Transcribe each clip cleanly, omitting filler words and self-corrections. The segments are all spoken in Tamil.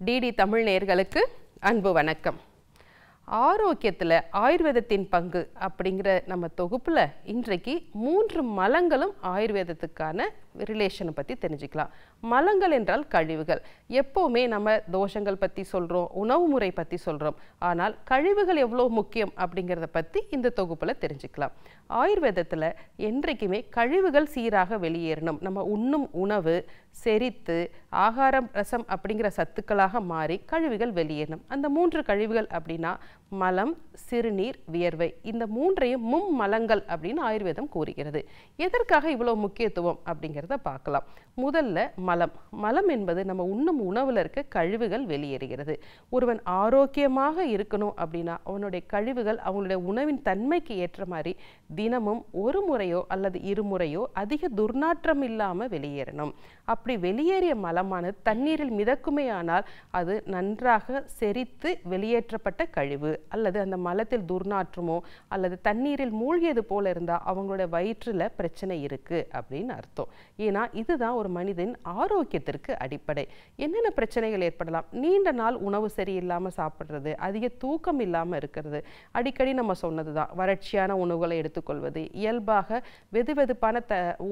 டிடி தமிழ் நேயர்களுக்கு அன்பு வணக்கம். ஆரோக்கியத்தில் ஆயுர்வேதத்தின் பங்கு அப்படிங்கிற நம்ம தொகுப்பில் இன்றைக்கு 3 மலங்களும் ஆயுர்வேதத்துக்கான ரிலேஷனை பற்றி தெரிஞ்சுக்கலாம். மலங்கள் என்றால் கழிவுகள். எப்போவுமே நம்ம தோஷங்கள் பற்றி சொல்கிறோம், உணவு முறை பற்றி சொல்கிறோம். ஆனால் கழிவுகள் எவ்வளோ முக்கியம் அப்படிங்கிறத பற்றி இந்த தொகுப்பில் தெரிஞ்சுக்கலாம். ஆயுர்வேதத்தில் என்றைக்குமே கழிவுகள் சீராக வெளியேறணும். நம்ம உண்ணும் உணவு செரித்து ஆகாரம் ரசம் அப்படிங்கிற சத்துக்களாக மாறி கழிவுகள் வெளியேறணும். அந்த 3 கழிவுகள் அப்படின்னா மலம், சிறுநீர், வியர்வை. இந்த 3ஐயும் மும்மலங்கள் அப்படின்னு ஆயுர்வேதம் கூறுகிறது. எதற்காக இவ்வளோ முக்கியத்துவம் அப்படிங்கிறத பார்க்கலாம். முதல்ல மலம். மலம் என்பது நம்ம உண்ணும் உணவில் இருக்க கழிவுகள் வெளியேறுகிறது. ஒருவன் ஆரோக்கியமாக இருக்கணும் அப்படின்னா அவனுடைய கழிவுகள் அவங்களுடைய உணவின் தன்மைக்கு ஏற்ற மாதிரி தினமும் ஒரு முறையோ அல்லது இருமுறையோ அதிக துர்நாற்றம் இல்லாமல் வெளியேறணும். அப்படி வெளியேறிய மலமானது தண்ணீரில் மிதக்குமே ஆனால் அது நன்றாக செரித்து வெளியேற்றப்பட்ட கழிவு. அல்லது அந்த மலத்தில் துர்நாற்றமோ அல்லது தண்ணீரில் மூழ்கியது போல இருந்தால் அவங்களோட வயிற்றில் பிரச்சனை இருக்கு அப்படின்னு அர்த்தம். ஏன்னா இதுதான் ஒரு மனிதன் ஆரோக்கியத்திற்கு அடிப்படை. என்னென்ன பிரச்சனைகள் ஏற்படலாம்? நீண்ட நாள் உணவு சரியில்லாமல் சாப்பிட்றது, அதிக தூக்கம் இல்லாமல் இருக்கிறது, அடிக்கடி நம்ம சொன்னதுதான் வறட்சியான உணவுகளை எடுத்துக்கொள்வது, இயல்பாக வெதுவெதுப்பான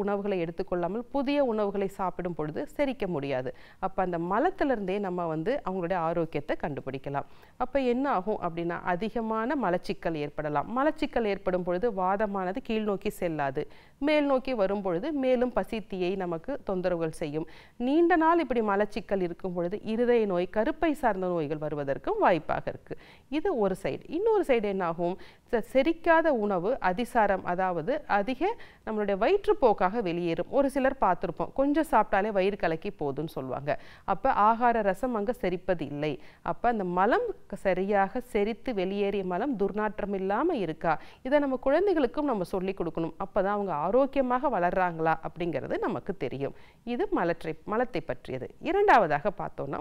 உணவுகளை எடுத்துக்கொள்ளாமல் புதிய உணவுகளை சாப்பிடும் பொழுது செரிக்க முடியாது. அப்போ அந்த மலத்திலிருந்தே நம்ம அவங்களுடைய ஆரோக்கியத்தை கண்டுபிடிக்கலாம். அப்போ என்ன ஆகும் அப்படின்னா அதிகமான மலச்சிக்கல் ஏற்படலாம். மலச்சிக்கல் ஏற்படும் பொழுது வாதமானது கீழ் நோக்கி செல்லாது, மேல் நோக்கி வரும் பொழுது மேலும் பசித்தியை நமக்கு தொந்தரவுகள் செய்யும். நீண்ட நாள் இப்படி மலச்சிக்கல் இருக்கும் பொழுது இருதய நோய், கருப்பை சார்ந்த நோய்கள் வருவதற்கும் வாய்ப்பாக இருக்கு. இது ஒரு சைடு. இன்னொரு சைடு என்ன ஆகும்? செரிக்காத உணவு அதிசாரம், அதாவது அதிக நம்மளுடைய வயிற்றுப்போக்காக வெளியேறும். ஒரு சிலர் பார்த்துருப்போம், கொஞ்சம் சாப்பிட்டாலே வயிறு கலக்கி போதுன்னு சொல்லுவாங்க. அப்போ ஆகார ரசம் அங்கே செரிப்பது இல்லை. அப்போ அந்த மலம் சரியாக செரித்து வெளியேறிய மலம் துர்நாற்றம் இல்லாமல் இருக்கா, இதை நம்ம குழந்தைகளுக்கும் நம்ம சொல்லி கொடுக்கணும். அப்போதான் அவங்க ஆரோக்கியமாக வளர்றாங்களா அப்படிங்கிறது நமக்கு தெரியும். இது மலத்தை பற்றியது. இரண்டாவதாக பார்த்தோம்னா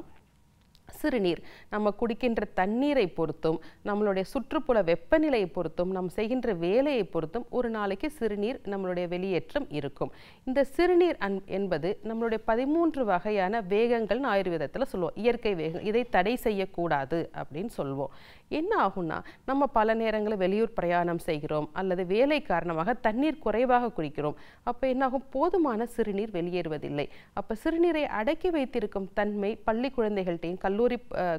சிறுநீர். நம்ம குடிக்கின்ற தண்ணீரை பொறுத்தும் நம்மளுடைய சுற்றுப்புற வெப்பநிலையை பொறுத்தும் நம்ம செய்கின்ற வேலையை பொறுத்தும் ஒரு நாளைக்கு சிறுநீர் நம்மளுடைய வெளியேற்றம் இருக்கும். இந்த சிறுநீர் என்பது நம்மளுடைய 13 வகையான வேகங்கள்னு ஆயுர்வேதத்தில் சொல்லுவோம். இயற்கை வேகம். இதை தடை செய்யக்கூடாது அப்படின்னு சொல்லுவோம். என்ன ஆகும்னா நம்ம பல நேரங்களில் வெளியூர் பிரயாணம் செய்கிறோம் அல்லது வேலை காரணமாக தண்ணீர் குறைவாக குடிக்கிறோம். அப்போ என்னாகும்? போதுமான சிறுநீர் வெளியேறுவதில்லை. அப்போ சிறுநீரை அடக்கி வைத்திருக்கும் தன்மை பள்ளி குழந்தைகள்கிட்டையும் கல்லூரி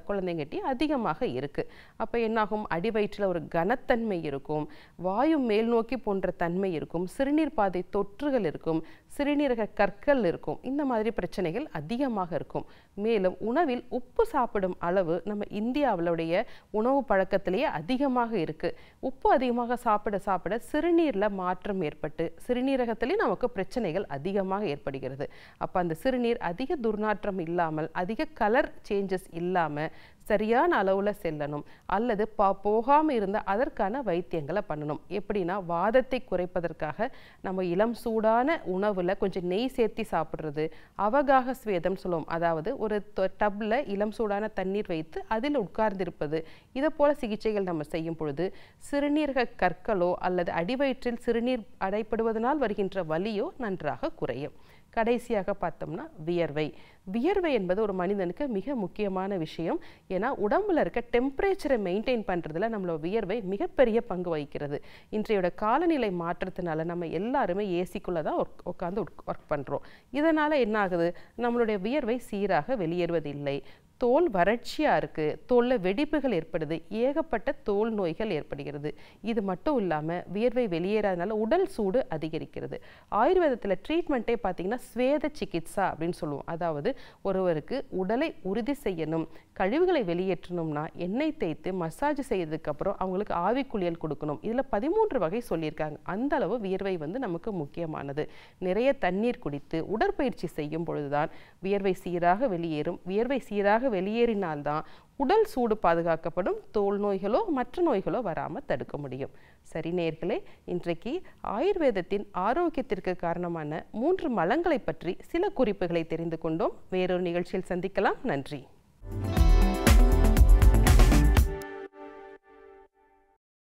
குழந்தைங்கிட்டையும் அதிகமாக இருக்கு. அப்போ என்னாகும்? அடிவயிற்றில் ஒரு கனத்தன்மை இருக்கும், வாயு மேல் நோக்கி போன்ற தன்மை இருக்கும், சிறுநீர் பாதை தொற்றுகள் இருக்கும், சிறுநீரக கற்கள் இருக்கும். இந்த மாதிரி பிரச்சனைகள் அதிகமாக இருக்கும். மேலும் உணவில் உப்பு சாப்பிடும் அளவு நம்ம இந்தியாவுடைய உணவு பழக்கத்திலேயே அதிகமாக இருக்கு. உப்பு அதிகமாக சாப்பிட சாப்பிட சிறுநீர்ல மாற்றம் ஏற்பட்டு சிறுநீரகத்திலேயே நமக்கு பிரச்சனைகள் அதிகமாக ஏற்படுகிறது. அப்போ அந்த சிறுநீர் அதிக துர்நாற்றம் இல்லாமல் அதிக கலர் சேஞ்சஸ் இல்லாம சரியான அளவுல செல்லணும். அல்லது போகாம இருந்தால் அதற்கான வைத்தியங்களை பண்ணணும். எப்படின்னா வாதத்தை குறைப்பதற்காக நம்ம இளம் சூடான உணவுல கொஞ்சம் நெய் சேர்த்தி சாப்பிட்றது, அவகாக ஸ்வேதம் சொல்லுவோம். அதாவது ஒரு டப்ல இளம் சூடான தண்ணீர் வைத்து அதில் உட்கார்ந்திருப்பது. இதை போல சிகிச்சைகள் நம்ம செய்யும் பொழுது சிறுநீரக கற்களோ அல்லது அடிவயிற்றில் சிறுநீர் அடைப்படுவதனால் வருகின்ற வலியோ நன்றாக குறையும். கடைசியாக பார்த்தோம்னா வியர்வை. வியர்வை என்பது ஒரு மனிதனுக்கு மிக முக்கியமான விஷயம். ஏன்னா உடம்புல இருக்க டெம்பரேச்சரை மெயின்டைன் பண்ணுறதுல நம்மளோட வியர்வை மிகப்பெரிய பங்கு வகிக்கிறது. இன்றையோட காலநிலை மாற்றத்தினால நம்ம எல்லாருமே ஏசிக்குள்ளே தான் உட்காந்து ஒர்க் பண்ணுறோம். இதனால் என்ன ஆகுது? நம்மளுடைய வியர்வை சீராக வெளியேறுவதில்லை. தோல் வறட்சியாக இருக்குது, தோலில் வெடிப்புகள் ஏற்படுது, ஏகப்பட்ட தோல் நோய்கள் ஏற்படுகிறது. இது மட்டும் இல்லாமல் வியர்வை வெளியேறாதனால உடல் சூடு அதிகரிக்கிறது. ஆயுர்வேதத்தில் ட்ரீட்மெண்ட்டே பார்த்திங்கன்னா ஸ்வேத சிகிச்சா அப்படின்னு சொல்லுவோம். அதாவது ஒருவருக்கு உடலை உறுதி செய்யணும், கழிவுகளை வெளியேற்றணும்னா எண்ணெய் தேய்த்து மசாஜ் செய்ததுக்கப்புறம் அவங்களுக்கு ஆவி குளியல் கொடுக்கணும். இதில் 13 வகை சொல்லியிருக்காங்க. அந்த அளவு வியர்வை நமக்கு முக்கியமானது. நிறைய தண்ணீர் குடித்து உடற்பயிற்சி செய்யும் பொழுதுதான் வியர்வை சீராக வெளியேறும். வியர்வை சீராக வெளியேறினால்தான் உடல் சூடு பாதுகாக்கப்படும், தோல் நோய்களோ மற்ற நோய்களோ வராமல் தடுக்க முடியும். சரி நேயர்களே, இன்றைக்கு ஆயுர்வேதத்தின் ஆரோக்கியத்திற்கு காரணமான 3 மலங்களை பற்றி சில குறிப்புகளை தெரிந்து கொண்டோம். வேறொரு நிகழ்ச்சியில் சந்திக்கலாம். நன்றி.